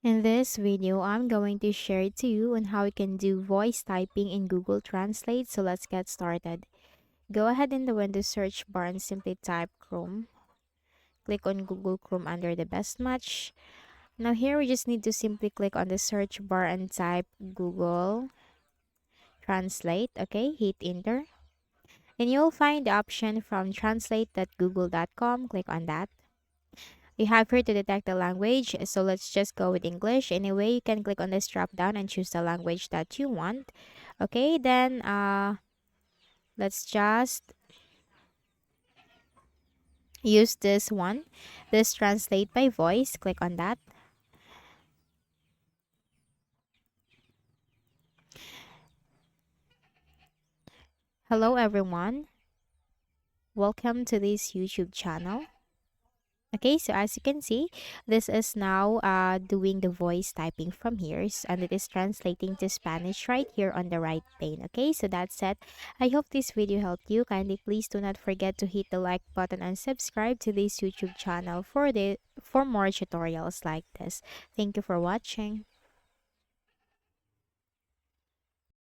In this video, I'm going to share to you on how you can do voice typing in Google Translate. So let's get started. Go ahead in the Windows search bar and simply type Chrome. Click on Google Chrome under the best match. Now here we just need to simply click on the search bar and type Google Translate. Okay, hit enter. And you'll find the option from translate.google.com. Click on that. You have here to detect the language, so let's just go with English. Anyway, you can click on this drop down and choose the language that you want. Okay, then let's just use this one. This translate by voice. Click on that. Hello everyone. Welcome to this YouTube channel. Okay, so as you can see, this is now doing the voice typing from here, and it is translating to Spanish right here on the right pane. Okay, so that's it. I hope this video helped you. Kindly please do not forget to hit the like button and subscribe to this YouTube channel for more tutorials like this. Thank you for watching.